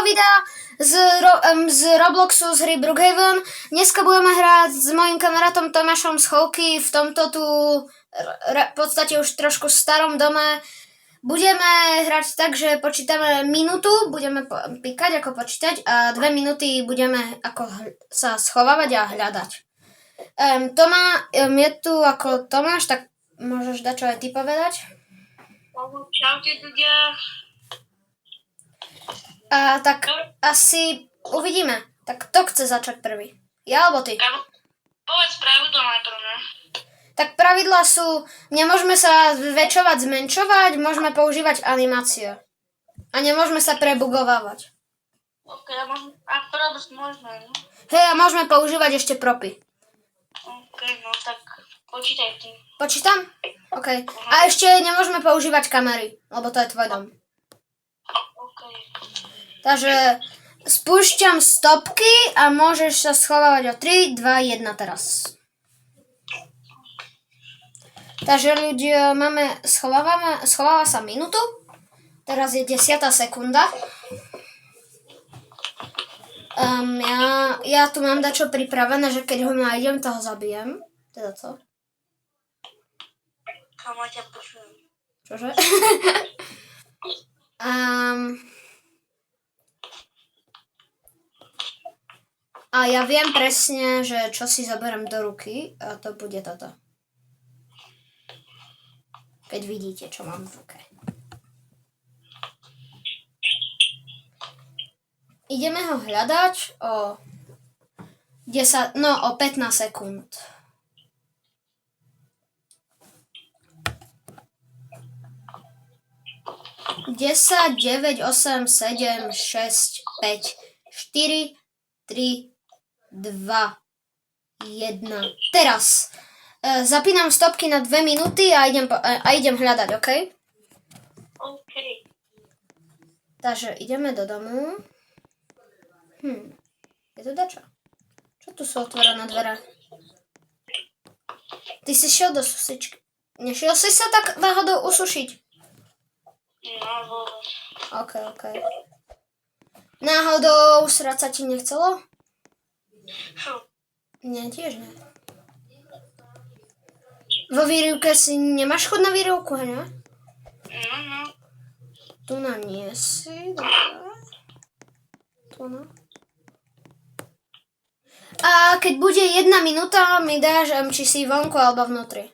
videa z Robloxu z hry Brookhaven. Dneska budeme hrať s mojím kamarátom Tomášom z Chovky v tomto tu v podstate už trošku starom dome. Budeme hrať tak, že počítame minútu, budeme píkať ako počítať a 2 minúty budeme ako sa schovávať a hľadať. Je tu ako Tomáš, tak môžeš dať čo aj ty povedať? Čaute ľudia. Tak asi uvidíme. Tak kto chce začať prvý? Ja alebo ty? Povedz pravidlo najprv, ne? Tak pravidlá sú, nemôžeme sa zväčšovať, zmenšovať, môžeme používať animácie. A nemôžeme sa prebugovávať. Ok, a probosť môžeme, ne? Hej, a môžeme používať ešte propy. Ok, no tak počítaj ty. Počítam? OK. A ešte nemôžeme používať kamery, lebo to je tvoj dom. Ok. Takže spúšťam stopky a môžeš sa schovávať o 3, 2, 1 teraz. Takže ľudia, schováva sa minútu. Teraz je 10. sekunda. Ja tu mám dačo pripravené, že keď ho nájdem, toho zabijem. Teda co? Kamo ťa počujem. Čože? A ja viem presne, že čo si zoberiem do ruky a to bude toto. Keď vidíte, čo mám v ruke. Ideme ho hľadať o 15 sekúnd. 10, 9, 8, 7, 6, 5, 4, 3, 2, 1. Teraz zapínam stopky na 2 minúty a idem hľadať, OK? OK. Takže ideme do domu. Je to dačo? Čo tu sú otvorené dvere? Ty si šiel do susičky. Nešiel si sa tak náhodou usušiť? No, vôbec. OK. Náhodou srať sa ti nechcelo? Nie, tiež nie. Vo výrivke si nemáš chod na výrivku, ne? No. Tu na nie si, dobre. Tu na. A keď bude 1 minúta, mi dáš, či si vonku alebo vnútri.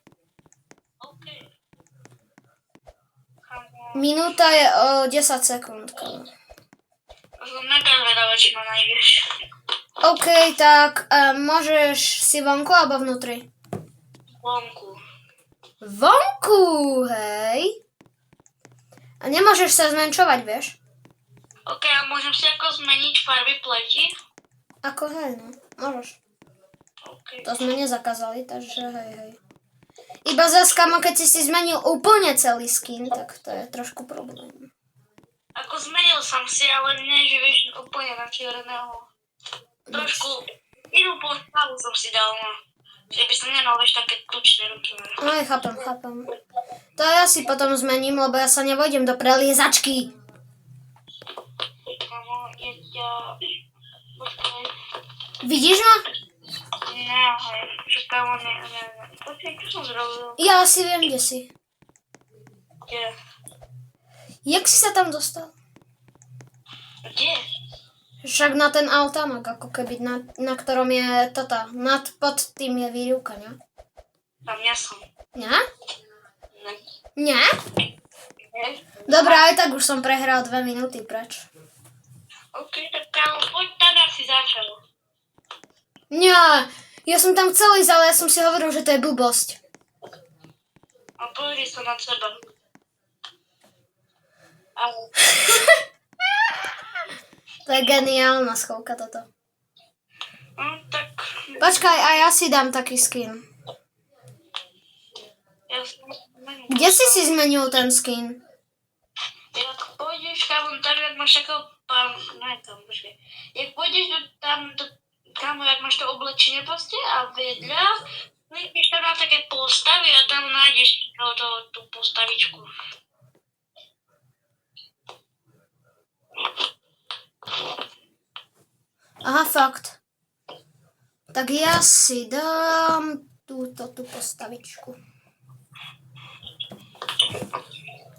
OK. Minúta je o 10 sekúnd. Som mega zvedavá, či ma nájdeš. OK, tak môžeš si vonku alebo vnútri? Vonku. Vonku, hej. A nemôžeš sa zmenšovať, vieš? OK, a môžem si ako zmeniť farby pleti? Ako hej, no. Môžeš. OK. To sme nezakázali, takže hej. Iba zas, kamo, keď si zmenil úplne celý skin, tak to je trošku problém. Ako zmenil som si, ale nie, že vieš, úplne na čierneho. Trošku inú postavu som si dal, no. Že by som nemal vieš také tučné ruky. Aj, chápem. To ja si potom zmením, lebo ja sa nevojdem do preliezačky. Kamo, je ťa... Počkaj. Vidíš ma? Nie, hej. Že kamo, nie. Počkaj, čo som zrobil? Ja asi viem, kde si. Kde? Jak si sa tam dostal? Kde? Však na ten automák, ako keby na ktorom je toto. Pod tým je výrivka, ne? Tam ja som. Nie? Ne. Nie? Nie? Dobre, aj tak už som prehral 2 minúty preč. OK, tak kamo, poď teda si začal. Nie, ja som tam chcel ísť, ale ja som si hovoril, že to je blbosť. A pozri sa na seba. Ale... To je geniálna schovka toto. tak... Počkaj, a ja si dám taký skin. Ja som... Kde si zmenil ten skin? Jak pôjdeš tam, jak máš takého pán... Ne, tam, počkaj. Jak pôjdeš tam, jak máš to oblečenie proste a vedľa, klikneš tam na také postavy a tam nájdeš tú postavičku. Aha, fakt. Tak ja si dám tú postavičku.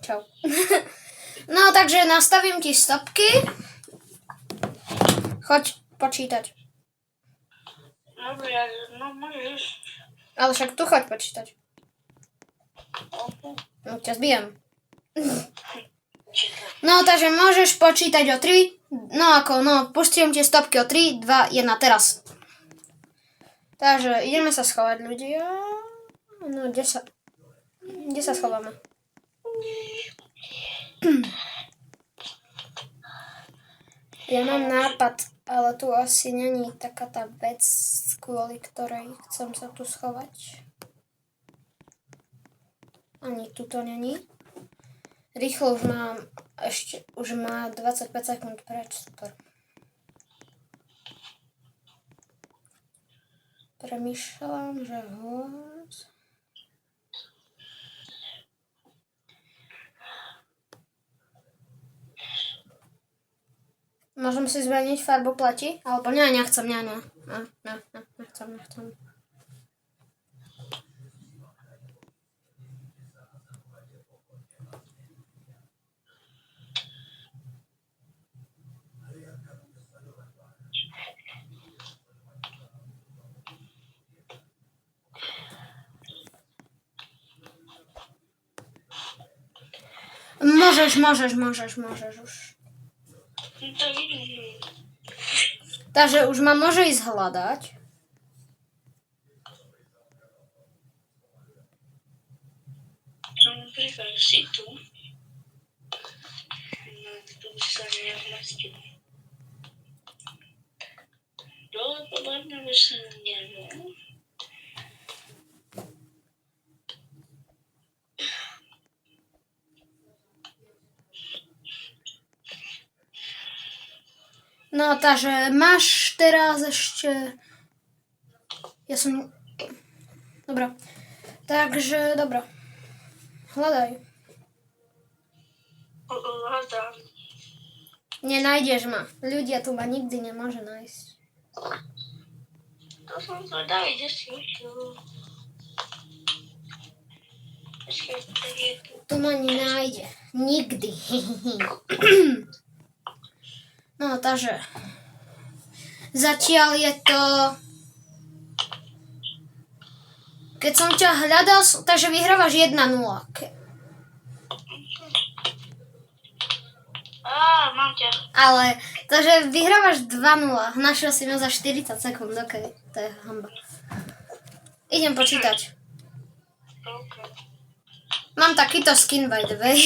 Čau. No, takže nastavím ti stopky. Choď počítať. Dobre, no môžeš. Ale však tu choď počítať. No, ťa zbijem. No, takže môžeš počítať o 3. Pustím tie stopky o 3, 2, 1, teraz. Takže ideme sa schovať, ľudia. No, kde sa schováme? Ja mám nápad, ale tu asi není taká tá vec, kvôli ktorej chcem sa tu schovať. Ani tu to není. Rýchlo už má 25 sekúnd preč, super. Premýšľam, že Môžem si zmeniť farbu pleti? Alebo nechcem. Nechcem. Môžeš už. To vidím. Takže už ma môže ísť hľadať. Napríklad si tu. No, tu by sa nevlastil. Dole podľa mňa by sa nevol. No, takže máš teraz ešte... Dobre. Takže, dobre. Hľadaj. Hľadám. Nenájdeš ma. Ľudia tu ma nikdy nemôže nájsť. To som zvedavý, kde si išiel. Tu ma nenájde. Nikdy. No, takže... Zatiaľ je to... Keď som ťa hľadal, takže vyhrávaš 1-0. Mám ťa. Ale, takže vyhrávaš 2-0. Našiel si ma za 40 sekúnd, okej. To je hamba. Idem počítať. Okay. Mám takýto skin, by the way.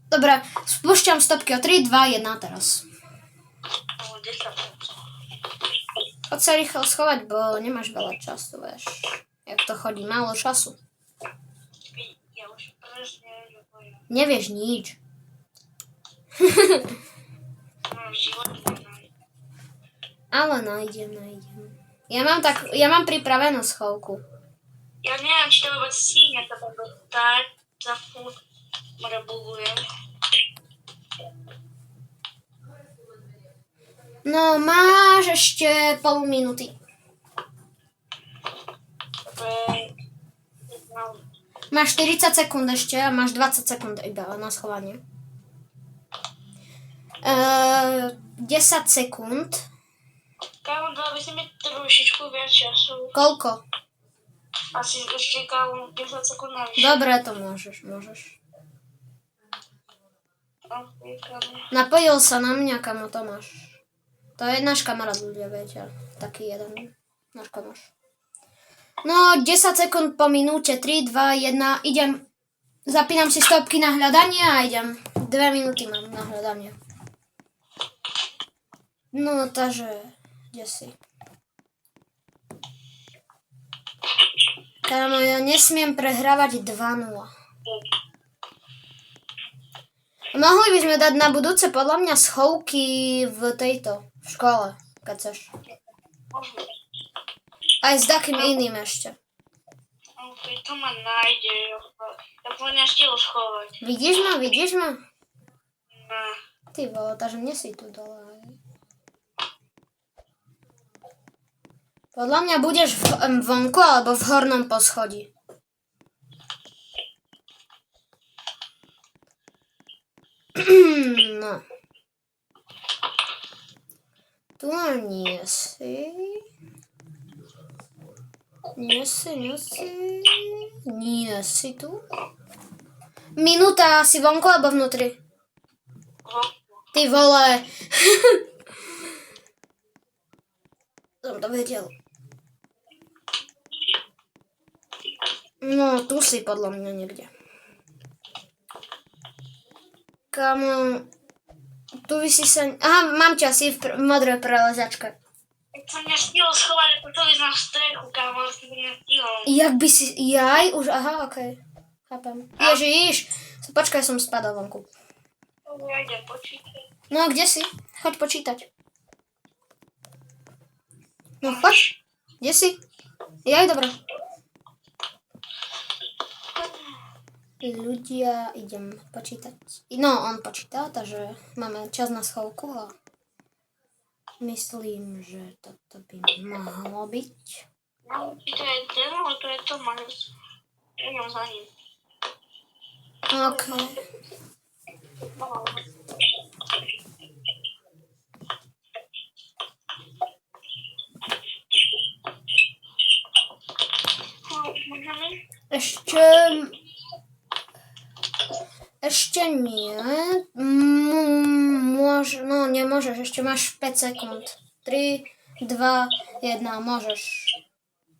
Dobre, spúšťam stopky o 3, 2, 1 teraz. Poď sa rýchlo schovať, bo nemáš veľa času, vieš. Jak to chodí, málo času. Ja už presne neviem. Nevieš nič. Ale nájdem. Ja mám pripravenú schovku. Ja neviem, či to vôbec stíne, to tak za furt rebugujem. No, máš ešte pol minúty. Máš 40 sekúnd ešte a máš 20 sekúnd iba na schovanie. 10 sekúnd. Kámo, dala by si mi trošičku viac času. Koľko? Asi ešte kámo 10 sekúnd navyše. Dobre, to môžeš. Okay, Napojil sa na mňa, kamo Tomáš. To je náš kamarát, ľudia, viete. Taký jeden. Náš kamoš. No, 10 sekúnd po minúte. 3, 2, 1. Idem. Zapínam si stopky na hľadanie a idem. 2 minúty mám na hľadanie. No, takže... Kde si? Kámo, ja nesmiem prehrávať 2-0. Mohli by sme dať na budúce podľa mňa schovky v škole, keď chceš. Aj s takým iným ešte. To ma nájde. Ja po mňa štiel schovať. Vidíš ma? Ty vole, takže nie si tu dole. Podľa mňa budeš vonku alebo v hornom poschodí. No. Tu nie si. Nie si tu. Minúta, si vonku alebo vnútri? Ty vole. Som to vedel. No, tu si podľa mňa niekde. Kamo, tu vysí sa... Aha, mám ťa, si v modrej prelezačke. Jak som nestihol schovať, ako to ísť na strechu, kámo, ale som to nestihol. Jak by si... Jaj, už... Aha, okej. Chápem. Ježiš. Počkaj, som spadol vonku. Ja idem počítať. No, kde si? Choď počítať. No, choď. Kde si? Jaj, dobré. Ľudia, idem počítať. No, on počíta, takže máme čas na schovku a myslím, že toto by mohlo byť. No, to je ten, ale to je Tomáš. Ja idem za ním. OK. Ešte nie. No, nemôžeš, ešte máš 5 sekúnd. 3, 2, 1, môžeš.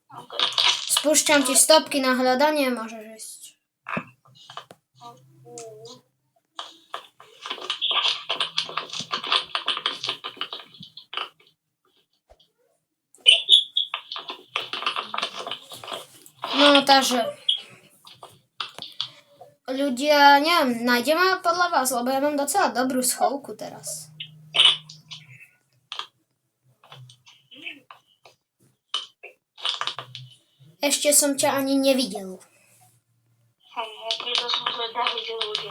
Okay. Spúšťam ti stopky na hľadanie, môžeš ísť. No, takže... Ľudia, neviem, nájdeme podľa vás, lebo ja mám docela dobrú schovku teraz. Ešte som ťa ani nevidel. Preto som zvedavý, že ľudia.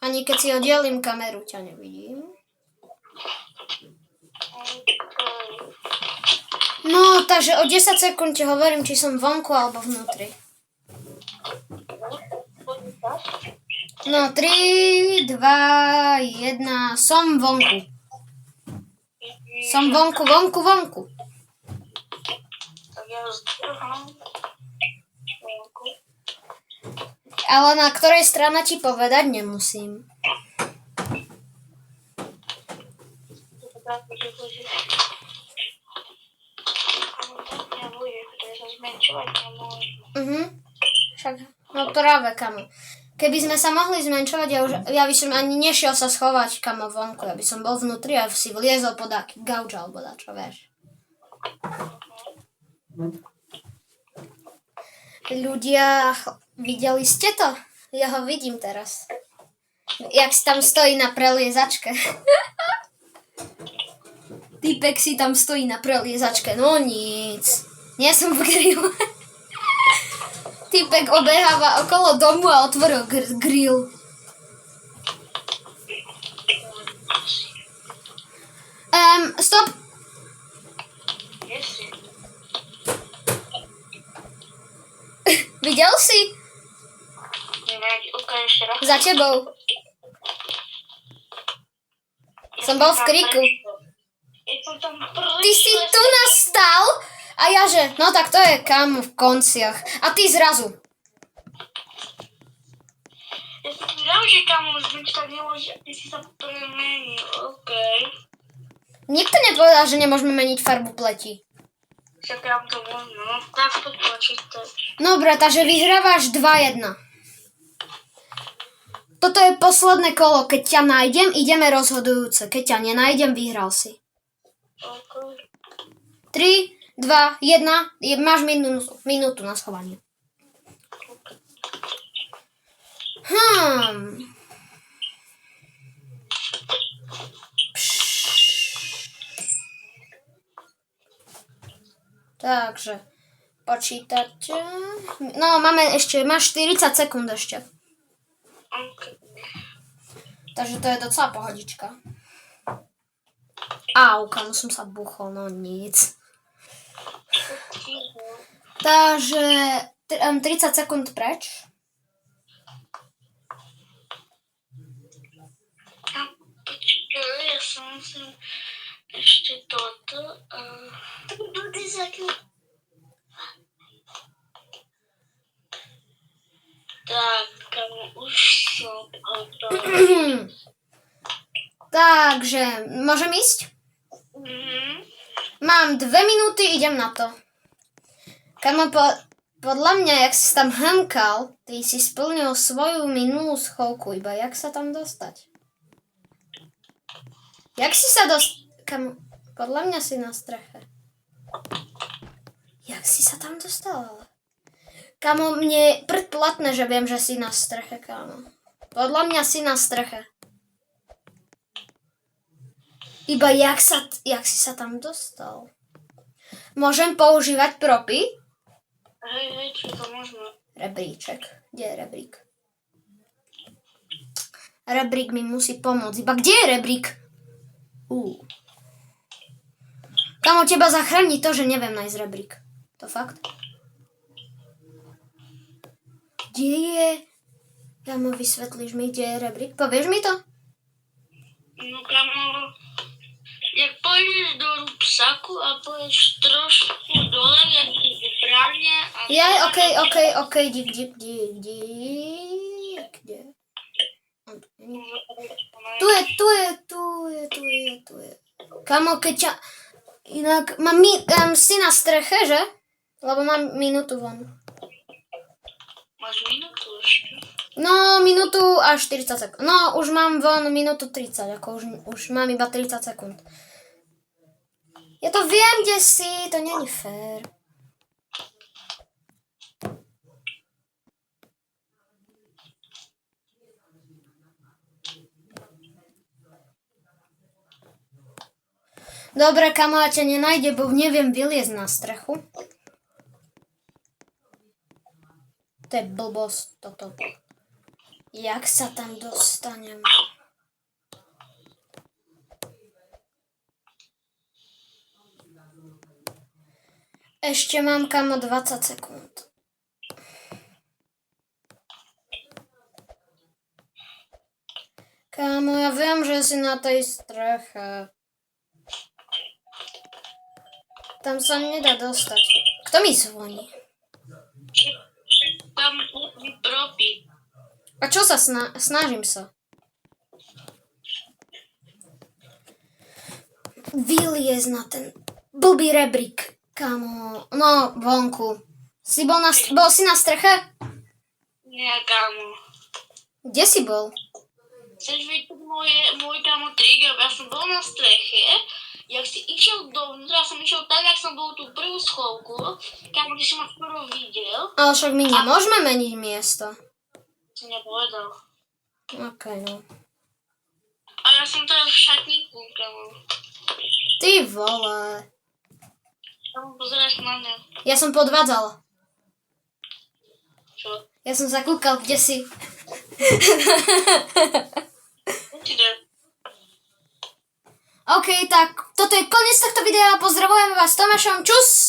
Ani keď si oddielím kameru, ťa nevidím. No, takže o 10 sekúnd ti hovorím, či som vonku alebo vnútri. No, 3, 2, 1, som vonku. Som vonku. Tak ja zdrhám. Vonku. Ale na ktorej strane ti povedať nemusím. Však, no práve, kamo. Keby sme sa mohli zmenšovať, ja by som ani nešiel sa schovať, kamo, vonku. Ja by som bol vnútri a si vliezol pod aký gauč alebo dačo, vieš. Ľudia, videli ste to? Ja ho vidím teraz. Jak si tam stojí na preliezačke. Týpek si tam stojí na preliezačke, no nic. Nie som v grille. Týpek obeháva okolo domu a otvoril grill. Stop. Videl si? Za tebou. Som bol v kriku. Ty si tu nastal? A ja že, no tak to je kam v konciach. A ty zrazu. Ja som vedel, že kam zbyť tak nemôže, ty si sa premenil, okej. Nikto nepovedal, že nemôžeme meniť farbu pleti. Však ja to možno, tak to počítač. Dobre, takže vyhrávaš 2-1. Toto je posledné kolo. Keď ťa nájdem, ideme rozhodujúce. Keď ťa nenájdem, vyhral si. Okay. 3, 2, 1. Máš minútu na schovanie. Takže počítať. No, máš 40 sekúnd ešte. Okay. Takže to je docela pohodička. Au, kamo som sa buchol, no nic. Takže 30 sekúnd preč. Počkaj, ja som musím ešte toto. Tak bude zakým. Tak, kamo, už som hotový. Takže, môžem ísť? Mám 2 minúty, idem na to. Kamo, podľa mňa, jak si tam hamkal, ty si splnil svoju minulú schovku, iba jak sa tam dostať? Jak si sa Kamo, podľa mňa si na streche. Jak si sa tam dostal? Kamo, mne predplatné, že viem, že si na streche, kamo. Podľa mňa si na streche. Iba jak si sa tam dostal? Môžem používať propy? Hej, čo to možno? Rebríček. Kde je rebrík? Rebrík mi musí pomôcť. Iba kde je rebrík? Kamo, teba zachráni to, že neviem nájsť rebrík. To fakt? Kde je? Kamo, vysvetlíš mi, kde je rebrík? Povieš mi to? No kamo, jak pôjdeš do rúbsaku a pôjdeš trošku dole, jak ti vybranie a... okej, kde? Tu je. Kamo, keď ťa... Inak, si na streche, že? Lebo mám minútu von. Máš minútu ešte? No, minútu a 40 sekúnd. No, už mám von minútu 30, ako už mám iba 30 sekúnd. Ja to viem, kde si, to není fér. Dobre, kamo, ja ťa nenájde, bo neviem vyliezť na strechu. To je blbosť, toto. Jak sa tam dostanem? Ešte mám, kamo, 20 sekúnd. Kamo, ja viem, že si na tej streche. Tam sa nedá dostať. Kto mi zvoní? Tam propy. A čo sa snažím sa? Vyliez na ten blbý rebrík, kamo. No, vonku. Bol si na streche? Nie, kamo. Kde si bol? Chceš vidieť môj kamo trik? Ja som bol na streche. Jak si išiel dovnútra, ja som išiel tak, jak som bol tú prvú schovku. Kamo, ty si ma skoro videl. Ale však my nemôžeme meniť miesto. Si nepovedal. Okej, no. A ja som teraz v šatníku, kamo. Ty vole. Kamo, pozeráš na mňa. Ja som podvádzal. Čo? Ja som sa kúkal, kde si. Určite. OK, tak toto je koniec tohto videa. Pozdravujeme vás s Tomášom. Čus!